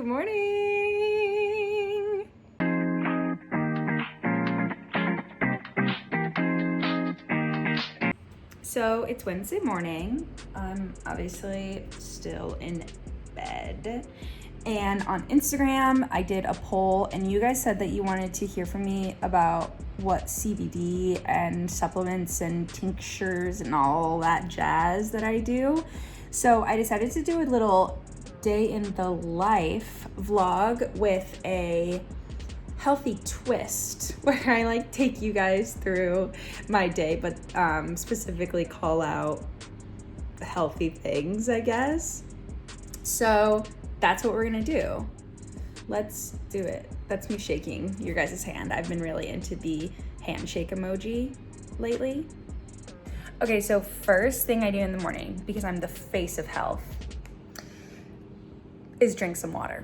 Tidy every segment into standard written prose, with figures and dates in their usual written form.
Good morning. So it's Wednesday morning. I'm obviously still in bed. And on Instagram, I did a poll and you guys said that you wanted to hear from me about what CBD and supplements and tinctures and all that jazz that I do. So I decided to do a little day in the life vlog with a healthy twist where I take you guys through my day, but specifically call out healthy things, I guess. So that's what we're gonna do. Let's do it. That's me shaking your guys' hand. I've been really into the handshake emoji lately. Okay, so first thing I do in the morning, because I'm the face of health, is drink some water.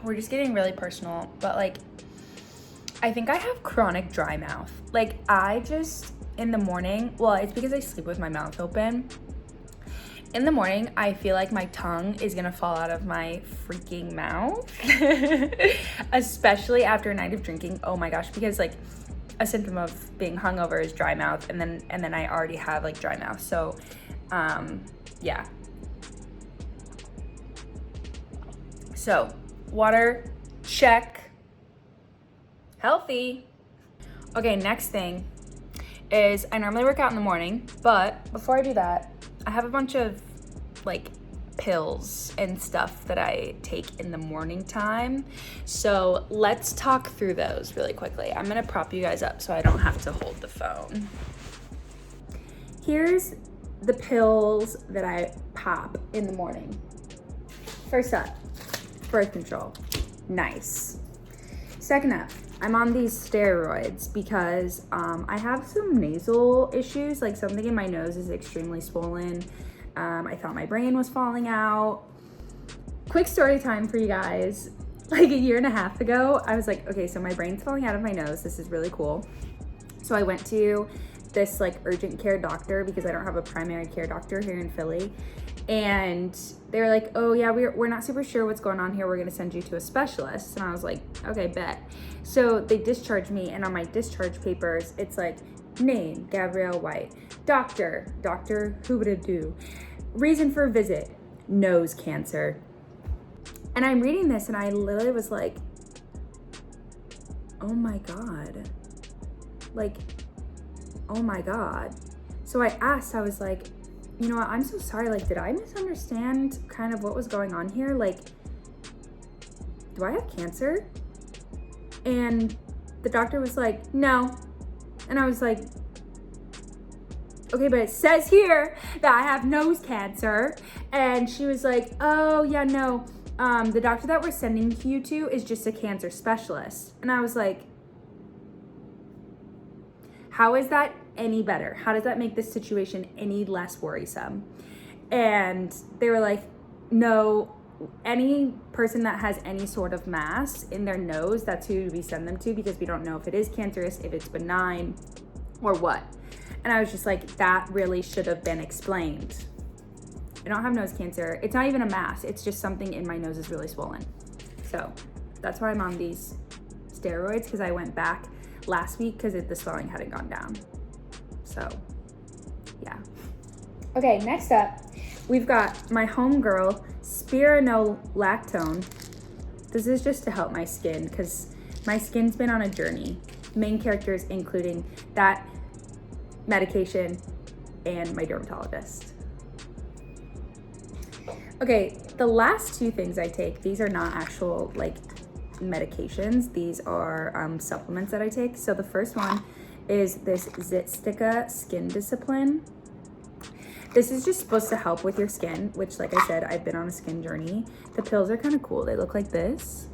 We're just getting really personal, but I think I have chronic dry mouth. In the morning, well, it's because I sleep with my mouth open. In the morning, I feel like my tongue is gonna fall out of my freaking mouth, especially after a night of drinking. Oh my gosh, because a symptom of being hungover is dry mouth, and then I already have dry mouth. So, yeah. So, water, check. Healthy. Okay, next thing is I normally work out in the morning, but before I do that, I have a bunch of pills and stuff that I take in the morning time. So let's talk through those really quickly. I'm gonna prop you guys up so I don't have to hold the phone. Here's the pills that I pop in the morning. First up, birth control. Nice. Second up, I'm on these steroids because I have some nasal issues, something in my nose is extremely swollen. I thought my brain was falling out. Quick story time for you guys. A year and a half ago, I was okay, so my brain's falling out of my nose. This is really cool. So I went to this urgent care doctor because I don't have a primary care doctor here in Philly. And they were oh yeah, we're not super sure what's going on here. We're gonna send you to a specialist. And I was okay, bet. So they discharged me, and on my discharge papers, it's name, Gabrielle White. Doctor, who would it do? Reason for visit, nose cancer. And I'm reading this and I literally was oh my God. Oh my God. So I asked, I was you know what, I'm so sorry, did I misunderstand kind of what was going on here? Do I have cancer? And the doctor was no. And I was okay, but it says here that I have nose cancer. And she was oh yeah, no. The doctor that we're sending you to is just a cancer specialist. And I was how is that any better? How does that make this situation any less worrisome? And they were no, any person that has any sort of mass in their nose, that's who we send them to, because we don't know if it is cancerous, if it's benign, or what. And I was just that really should have been explained. I don't have nose cancer. It's not even a mass. It's just something in my nose is really swollen. So that's why I'm on these steroids, because I went back last week because the swelling hadn't gone down. So yeah. Okay, next up, we've got my homegirl, spironolactone. This is just to help my skin because my skin's been on a journey. Main characters including that medication and my dermatologist. Okay, the last two things I take, these are not actual medications. These are supplements that I take. So the first one is this Zitstica Skin Discipline. This is just supposed to help with your skin, which like I said, I've been on a skin journey. The pills are kind of cool. They look like this.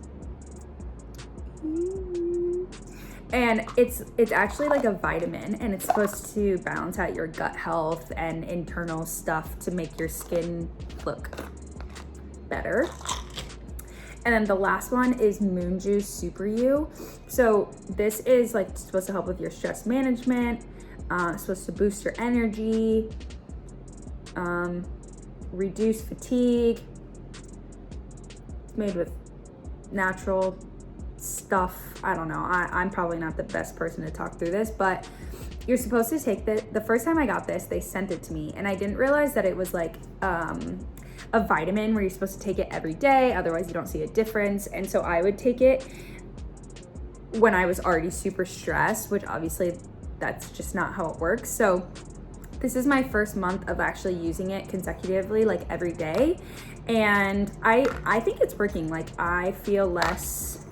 And it's actually a vitamin, and it's supposed to balance out your gut health and internal stuff to make your skin look better. And then the last one is Moon Juice Super You. So this is supposed to help with your stress management, supposed to boost your energy. reduce fatigue. It's made with natural stuff. I don't know. I'm probably not the best person to talk through this, but you're supposed to take the first time I got this, they sent it to me, and I didn't realize that it was like a vitamin where you're supposed to take it every day, otherwise you don't see a difference. And so I would take it when I was already super stressed, which obviously that's just not how it works. So this is my first month of actually using it consecutively, like every day. And I think it's working. Like I feel less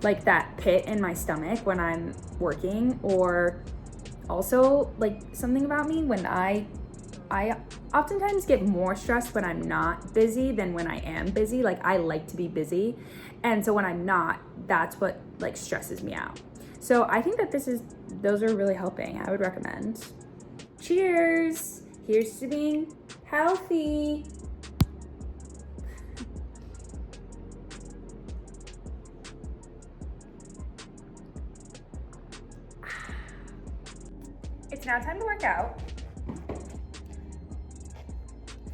like that pit in my stomach when I'm working, or also like something about me when I oftentimes get more stressed when I'm not busy than when I am busy. Like I like to be busy. And so when I'm not, that's what like stresses me out. So I think that those are really helping. I would recommend. Cheers. Here's to being healthy. It's now time to work out.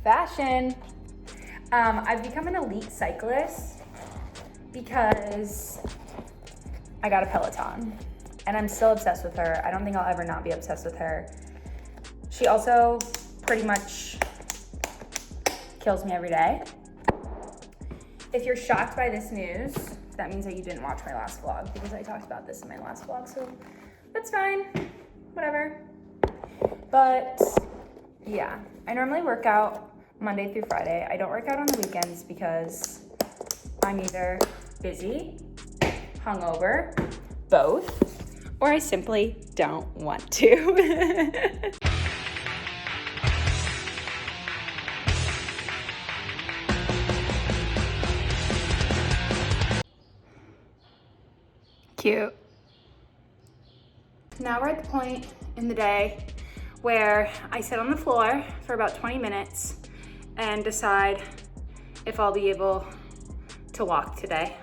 Fashion. I've become an elite cyclist because I got a Peloton and I'm still obsessed with her. I don't think I'll ever not be obsessed with her. She also pretty much kills me every day. If you're shocked by this news, that means that you didn't watch my last vlog because I talked about this in my last vlog, so that's fine, whatever. But yeah, I normally work out Monday through Friday. I don't work out on the weekends because I'm either busy, hungover, both, or I simply don't want to. Cute. Now we're at the point in the day where I sit on the floor for about 20 minutes and decide if I'll be able to walk today.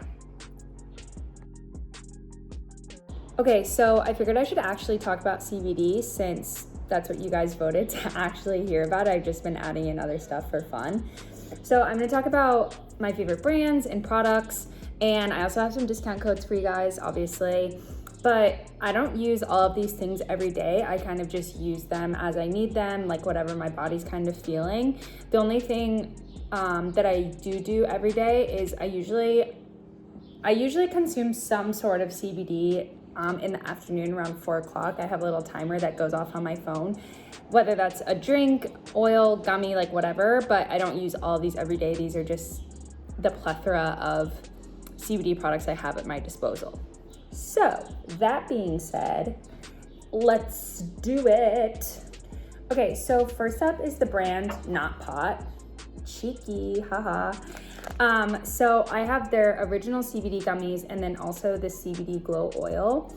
Okay, so I figured I should actually talk about CBD since that's what you guys voted to actually hear about. I've just been adding in other stuff for fun. So I'm gonna talk about my favorite brands and products, and I also have some discount codes for you guys, obviously. But I don't use all of these things every day. I kind of just use them as I need them, like whatever my body's kind of feeling. The only thing that I do every day is I usually consume some sort of CBD in the afternoon around 4 o'clock. I have a little timer that goes off on my phone, whether that's a drink, oil, gummy, like whatever, but I don't use all of these every day. These are just the plethora of CBD products I have at my disposal. So that being said, let's do it. Okay, so first up is the brand Not Pot. Cheeky, haha. So I have their original CBD gummies and then also the CBD Glow Oil.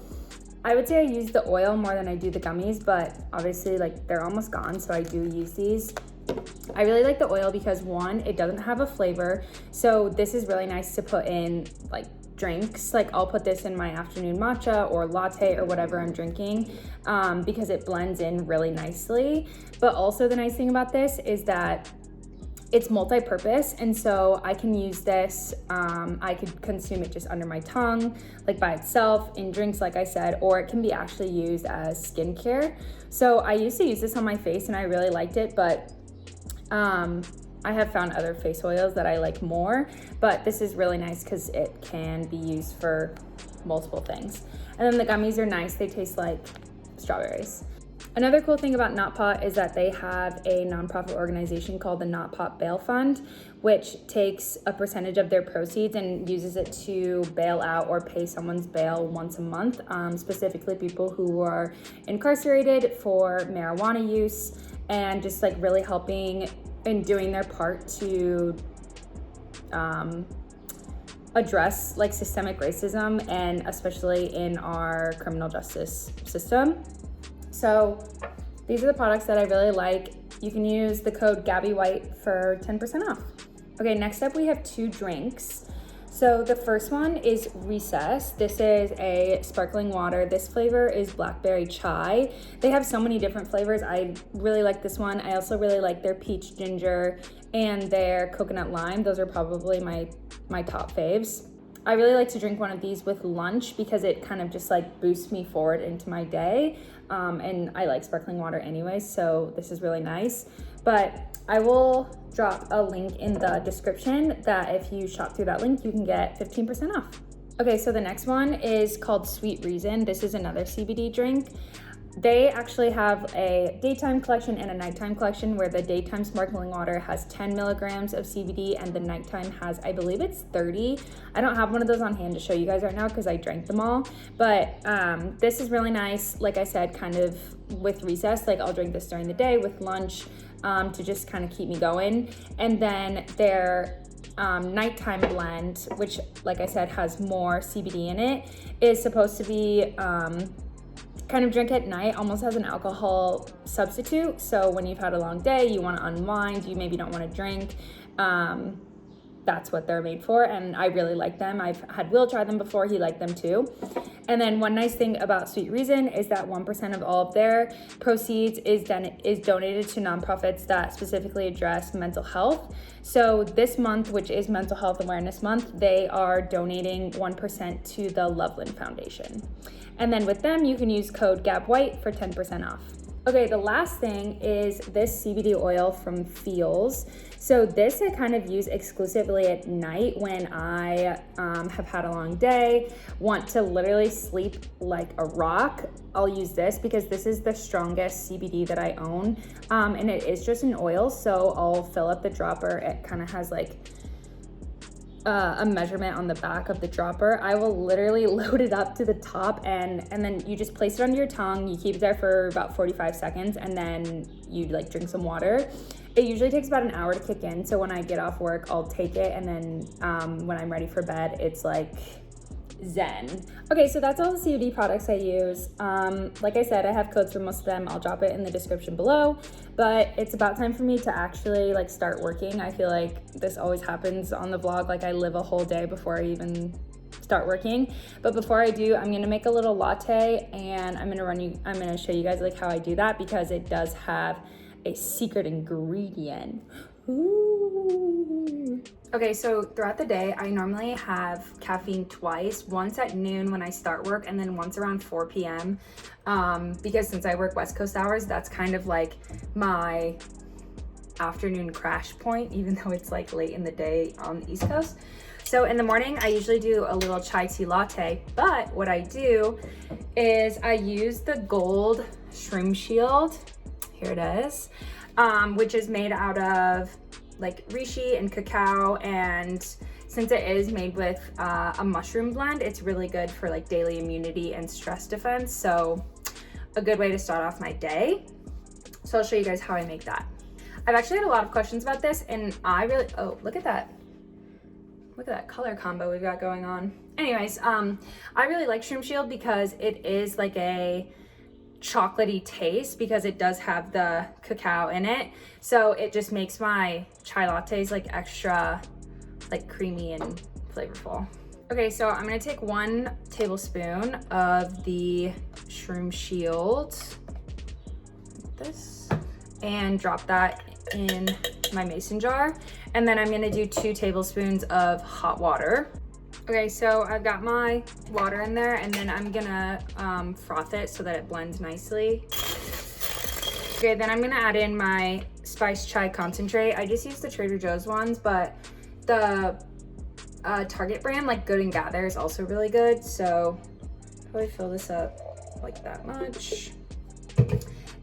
I would say I use the oil more than I do the gummies, but obviously like they're almost gone, so I do use these. I really like the oil because one, it doesn't have a flavor. So this is really nice to put in like drinks. Like I'll put this in my afternoon matcha or latte or whatever I'm drinking because it blends in really nicely. But also the nice thing about this is that it's multi-purpose, and so I can use this, I could consume it just under my tongue, like by itself, in drinks like I said, or it can be actually used as skincare. So I used to use this on my face and I really liked it, but I have found other face oils that I like more, but this is really nice because it can be used for multiple things. And then the gummies are nice, they taste like strawberries. Another cool thing about Not Pot is that they have a nonprofit organization called the Not Pot Bail Fund, which takes a percentage of their proceeds and uses it to bail out or pay someone's bail once a month, specifically people who are incarcerated for marijuana use, and just like really helping and doing their part to address like systemic racism, and especially in our criminal justice system. So these are the products that I really like. You can use the code GabbyWhite for 10% off. Okay, next up we have 2 drinks. So the first one is Recess. This is a sparkling water. This flavor is blackberry chai. They have so many different flavors. I really like this one. I also really like their peach ginger and their coconut lime. Those are probably my top faves. I really like to drink one of these with lunch because it kind of just like boosts me forward into my day. And I like sparkling water anyway, so this is really nice. But I will drop a link in the description that if you shop through that link, you can get 15% off. Okay, so the next one is called Sweet Reason. This is another CBD drink. They actually have a daytime collection and a nighttime collection where the daytime sparkling water has 10 milligrams of CBD and the nighttime has, I believe it's 30. I don't have one of those on hand to show you guys right now because I drank them all, but this is really nice. Like I said, kind of with recess, like I'll drink this during the day with lunch to just kind of keep me going. And then their nighttime blend, which like I said has more CBD in it, is supposed to be kind of drink at night, almost as an alcohol substitute. So when you've had a long day, you want to unwind, you maybe don't want to drink, that's what they're made for, and I really like them. I've had Will try them before, he liked them too. And then one nice thing about Sweet Reason is that 1% of all of their proceeds is donated to nonprofits that specifically address mental health. So this month, which is Mental Health Awareness Month, they are donating 1% to the Loveland Foundation. And then with them, you can use code GABWHITE for 10% off. Okay, the last thing is this CBD oil from Feels. So this I kind of use exclusively at night when I have had a long day, want to literally sleep like a rock. I'll use this because this is the strongest CBD that I own. And it is just an oil, so I'll fill up the dropper. It kind of has like a measurement on the back of the dropper. I will literally load it up to the top and then you just place it under your tongue. You keep it there for about 45 seconds and then you like drink some water. It usually takes about an hour to kick in. So when I get off work, I'll take it. And then when I'm ready for bed, it's like zen. Okay, so that's all the CBD products I use. Like I said, I have codes for most of them. I'll drop it in the description below, but it's about time for me to actually like start working. I feel like this always happens on the vlog. Like I live a whole day before I even start working. But before I do, I'm gonna make a little latte and I'm gonna show you guys like how I do that because it does have a secret ingredient. Ooh. Okay, so throughout the day, I normally have caffeine twice, once at noon when I start work and then once around 4 p.m. Because since I work West Coast hours, that's kind of like my afternoon crash point, even though it's like late in the day on the East Coast. So in the morning, I usually do a little chai tea latte, but what I do is I use the Golde Shroom Shield. Here it is, which is made out of like reishi and cacao, and since it is made with a mushroom blend, it's really good for like daily immunity and stress defense. So a good way to start off my day. So I'll show you guys how I make that. I've actually had a lot of questions about this and I really, oh, look at that color combo we've got going on. Anyways, I really like Shroom Shield because it is like a chocolatey taste because it does have the cacao in it, so it just makes my chai lattes like extra like creamy and flavorful. Okay, so I'm gonna take 1 tablespoon of the Shroom Shield like this and drop that in my mason jar, and then I'm gonna do 2 tablespoons of hot water. Okay, so I've got my water in there and then I'm gonna froth it so that it blends nicely. Okay, then I'm gonna add in my spiced chai concentrate. I just use the Trader Joe's ones, but the Target brand, like Good and Gather, is also really good. So probably fill this up like that much.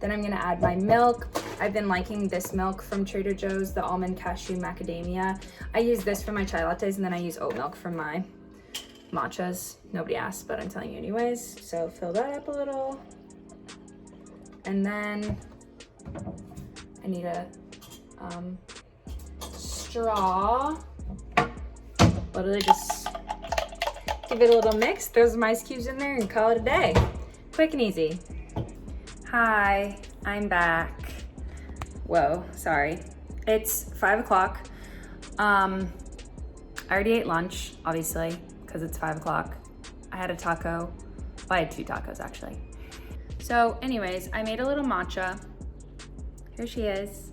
Then I'm gonna add my milk. I've been liking this milk from Trader Joe's, the almond cashew macadamia. I use this for my chai lattes and then I use oat milk for my matchas. Nobody asked, but I'm telling you anyways. So fill that up a little. And then I need a straw. Literally just give it a little mix, throw some ice cubes in there and call it a day. Quick and easy. Hi, I'm back. Whoa, sorry. It's 5 o'clock. I already ate lunch, obviously, because it's 5 o'clock. I had a taco. Well, I had 2 tacos, actually. So anyways, I made a little matcha. Here she is.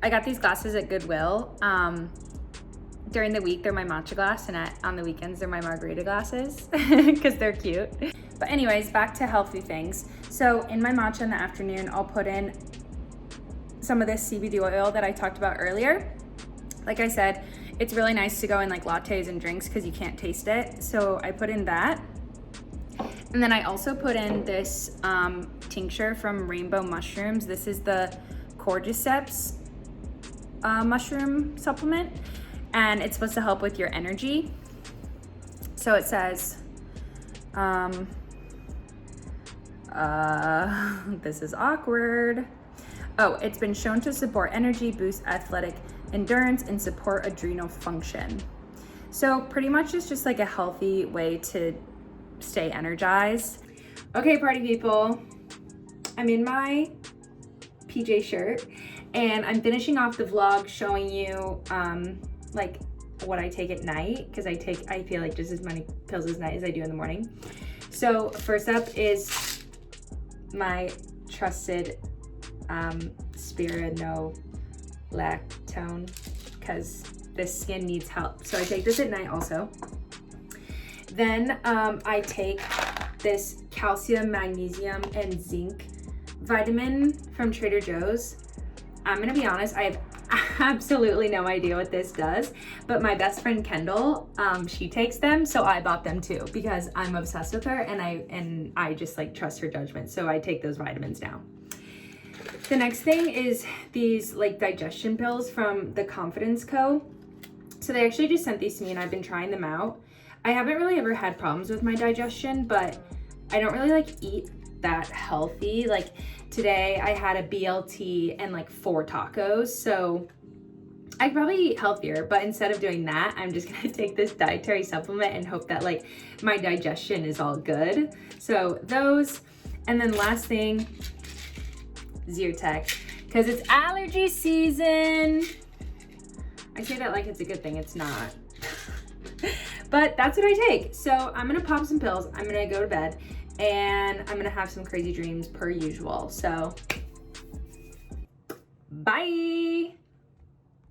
I got these glasses at Goodwill. During the week, they're my matcha glass, and on the weekends, they're my margarita glasses because they're cute. But anyways, back to healthy things. So in my matcha in the afternoon, I'll put in some of this CBD oil that I talked about earlier. Like I said, it's really nice to go in like lattes and drinks because you can't taste it. So I put in that. And then I also put in this tincture from Rainbow Mushrooms. This is the Cordyceps mushroom supplement, and it's supposed to help with your energy. So it says, this is awkward. Oh, it's been shown to support energy, boost athletic endurance, and support adrenal function. So pretty much it's just like a healthy way to stay energized. Okay, party people, I'm in my PJ shirt and I'm finishing off the vlog showing you like what I take at night, because I feel like just as many pills at night as I do in the morning. So first up is my trusted spironolactone, because this skin needs help. So I take this at night also. Then I take this calcium, magnesium, and zinc vitamin from Trader Joe's. I'm gonna be honest, I have absolutely no idea what this does, but my best friend Kendall, she takes them, so I bought them too because I'm obsessed with her, and I just like trust her judgment, so I take those vitamins now. The next thing is these like digestion pills from the Confidence Co. So they actually just sent these to me and I've been trying them out. I haven't really ever had problems with my digestion, but I don't really like eat that healthy. Like today I had a BLT and like 4 tacos, so I could probably eat healthier, but instead of doing that, I'm just gonna take this dietary supplement and hope that like my digestion is all good. So those, and then last thing, Zyrtec, because it's allergy season. I say that like it's a good thing, it's not. But that's what I take. So I'm gonna pop some pills, I'm gonna go to bed, and I'm gonna have some crazy dreams per usual. So, bye.